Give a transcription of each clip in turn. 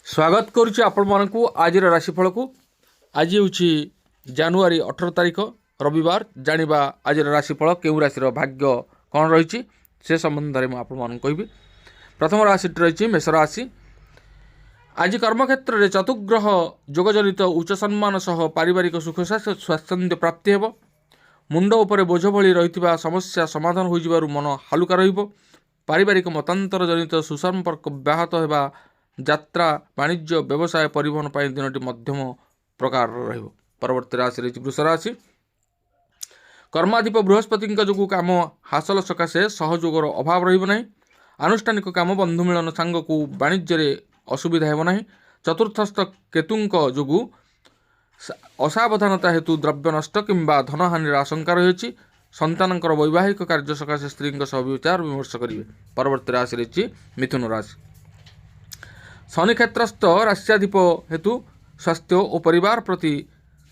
स्वागत करुच्ची आपण मानकु आज राशिफल को। आज हूँ जानुआरी 18 तारिख रविवार। जानिबा आज राशिफल केउ राशि भाग्य कौन रही से संबंध में आपण कहि। प्रथम राशि रही मेष राशि। आज कर्मक्षेत्र में चतुर्ग्रह जोगजनित उच्च सम्मान सह पारिवारिक सुख स्वाच्छंद्य प्राप्ति हेब। मुंड उपर बोझ भली रही समस्या समाधान हो मन हालुका रहिब। पारिवारिक मतांतर जनित सुसंपर्क व्याहत होगा। यात्रा वाणिज्य व्यवसाय परिवहन पर दिनटी मध्यम प्रकार रहिब। परवर्ती राशि रही वृष राशि। कर्माधिप बृहस्पति जो काम हासिल सकाशे सहयोगर अभाव रहिबना। आनुष्ठानिक काम बंधु मिलन सांग को वाणिज्य असुविधा हेबना। चतुर्थस्थ केतुंक जो असावधानता हेतु द्रव्य नष्ट किंबा धनहानिर आशंका रही। संतानकर वैवाहिक कार्य सकाशे स्त्री विचार विमर्श करेंगे। परवर्ती राशि रही मिथुन राशि। शनि क्षेत्रस्थ राष्ट्राधिप हेतु स्वास्थ्य और परिवार प्रति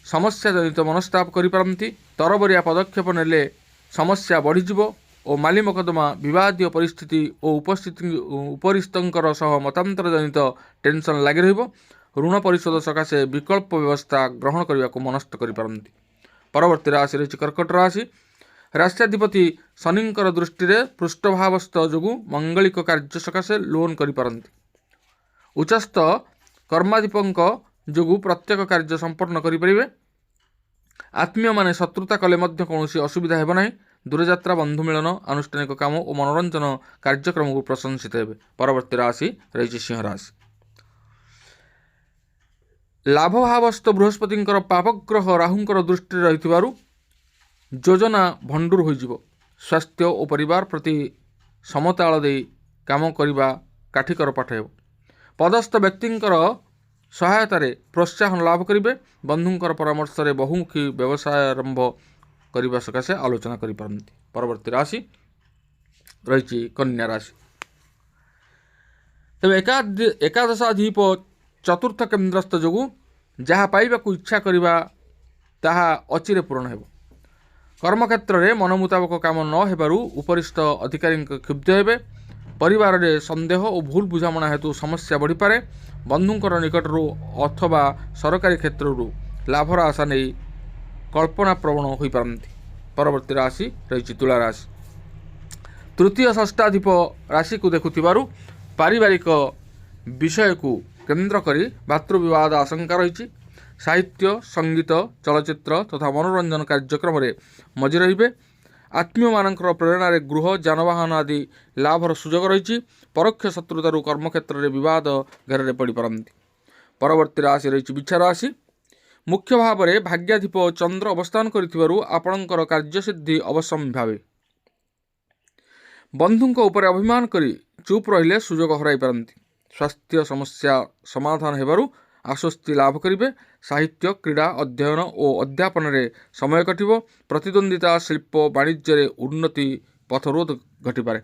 समस्या जनित मनस्ताप करिपारंती। तरबरिया पदक्षेप नेले समस्या बढ़ीज और माली मकदमा विवादीय परिस्थिति और उपरिस्थंकर सह मतांतर जनित टेंशन लगी रहिब। ऋण परिशोध सकाशे विकल्प व्यवस्था ग्रहण करने को मनस्थ करिपारंती। परवर्ती राशि रही कर्कट राशि। राष्ट्राधिपति शनिंकर दृष्टि रे पृष्ठभावस्थ जो मंगलिक कार्य सकाशे लोन करिपारंती। उच्चस्थ कर्माधिपंक जो प्रत्येक कार्य संपन्न करें। आत्मीय माने शत्रुता कले मध्य कौनसी असुविधा हेब ना। दूरयात्रा बंधु मिलन आनुष्ठानिक काम और मनोरंजन कार्यक्रम को प्रशंसित हे। परवर्ती राशि रही सिंह राशि। लाभभावस्थ बृहस्पति पापग्रह राहुंकर दृष्टि रही योजना भंडूर हो। स्वास्थ्य और परिवार प्रति समताल दे काम करने काठिकर पाठ हेब। पदस्थ व्यक्तिंकर सहायता प्रोत्साहन लाभ करेंगे। बंधुंकर परामर्श से बहुमुखी व्यवसाय आरंभ करने सकाशे आलोचना करिपारंती। परवर्ती राशि रही कन्या राशि। तेज एकादशाधिप चतुर्थ केन्द्रस्थ जो जहाँ पाइबा इच्छा करवा ताहा अचिरे पूरण हेब। कर्मक्षेत्र में मन मुताबक काम न हेबारु उपरिस्थ अधिकारी क्षुब्ध हेबे। परिवार में संदेह और भूल बुझामणा हेतु समस्या बढ़ी पारे। बंधुंकर निकटरू अथवा सरकारी क्षेत्रु लाभर आशा नहीं कल्पना प्रवण हो पारंती। परवर्ती राशि रही तुला राशि। तृतीय षष्ठाधिप राशि को देखुथिबारु पारिवारिक विषय को केंद्र करी भातृविवाद आशंका रही। साहित्य संगीत चलचित्र तथा मनोरंजन कार्यक्रम में मजी रहिबे। आत्मीय मानकर प्रेरणा गृह जानवाहन आदि लाभर सुजोग रही। परोक्ष शत्रुतार कर्मक्षेत्र में बद घेर पड़ पारंती। परवर्ती राशि रही बिछा राशि। मुख्य भाव में भाग्याधिप चंद्र अवस्थान करपणकर कार्यसिद्धि अवश्यम भावे। बंधुंक उपर अभिमान करी चुप रहिले सुजोग हराई पारंती। स्वास्थ्य समस्या समाधान हेबारु आश्वस्ति लाभ करेंगे। साहित्य क्रीड़ा अध्ययन और अध्यापन में समय कटिब। प्रतिद्वंदिता शिल्प वाणिज्य उन्नति पथरोध घटीपे।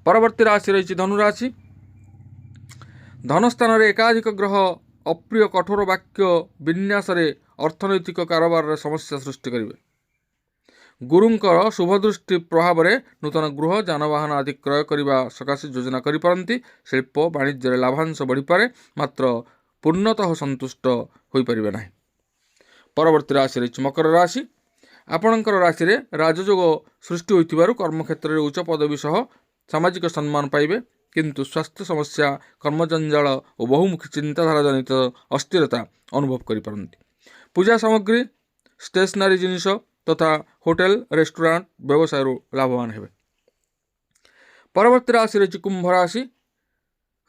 परवर्ती राशि रही धनुराशि। धनस्थान में एकाधिक ग्रह अप्रिय कठोर वाक्य विन्यास अर्थनैतिक कारोबार समस्या सृष्टि करेंगे। गुरुंकर शुभदृष्टि प्रभाव में नूतन गृह जानवाहन आदि क्रय करने सकाशे योजना करिपारंती। शिल्प वाणिज्य लाभांश बढ़ीपे मात्र पूर्णतः संतुष्ट हो पारे ना। परवर्ती राशि रही मकर राशि। आपणकर राशि रे राजयोग सृष्टि होइतिबारु कर्मक्षेत्र में उच्च पदवी सह सामाजिक सम्मान पाइबे। किंतु स्वास्थ्य समस्या कर्मजंजाल और बहुमुखी चिंताधारा जनित अस्थिरता अनुभव करिपारंती। पूजा सामग्री स्टेशनरी जिनिस तथा होटेल रेस्टोरेंट व्यवसाय लाभवान हेबे। परवर्ती राशि रही कुंभ राशि।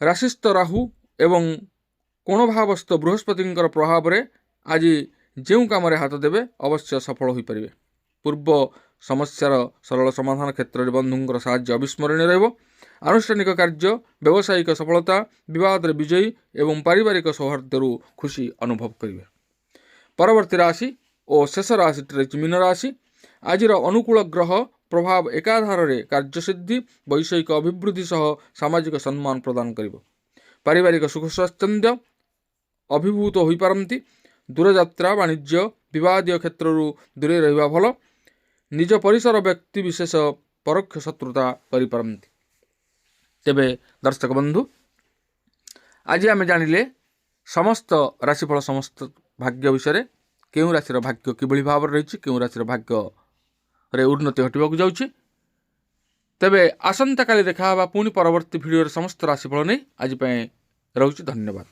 राशिस्थ राहु एवं कोण भावस्थ बृहस्पति प्रभाव में आज जो काम हाथ देवे अवश्य सफल हो पारे। पूर्व समस्यार सरल समाधान क्षेत्र में बंधुंकर साहाय्य अविस्मरणीय रहिब। आनुष्ठानिक कार्य व्यावसायिक सफलता विवाद विजयी एवं पारिवारिक सौहार्द खुशी अनुभव करेंगे। परवर्ती राशि और शेष राशि रही मीन राशि। आज अनुकूल ग्रह प्रभाव एकाधार में कार्यसिद्धि वैषयिक अभिवृद्धि सह सामाजिक सम्मान प्रदान करिब। पारिवारिक सुख स्वाच्छंद्य अभिभूत हो पारंती। दूरयात्रा वाणिज्य विवादीय क्षेत्र दूरे रहिबा भल। निज परिसर व्यक्ति विशेष परोक्ष शत्रुता करिपारंती। तेबे दर्शक बंधु ଆଜି ଆମେ ଜାଣିଲେ ସମସ୍ତ ରାଶିଫଳ ସମସ୍ତ ଭାଗ୍ୟ ବିଷୟରେ, କେଉଁ ରାଶିର ଭାଗ୍ୟ କିଭଳି ଭାବରେ ରହିଛି, କେଉଁ ରାଶିର ଭାଗ୍ୟରେ ଉନ୍ନତି ଘଟିବାକୁ ଯାଉଛି। ତେବେ ଆସନ୍ତାକାଲି ଦେଖା ହେବା ପୁଣି ପରବର୍ତ୍ତୀ ଭିଡ଼ିଓରେ ସମସ୍ତ ରାଶିଫଳ ନେଇ। ଆଜି ପାଇଁ ରହୁଛି, ଧନ୍ୟବାଦ।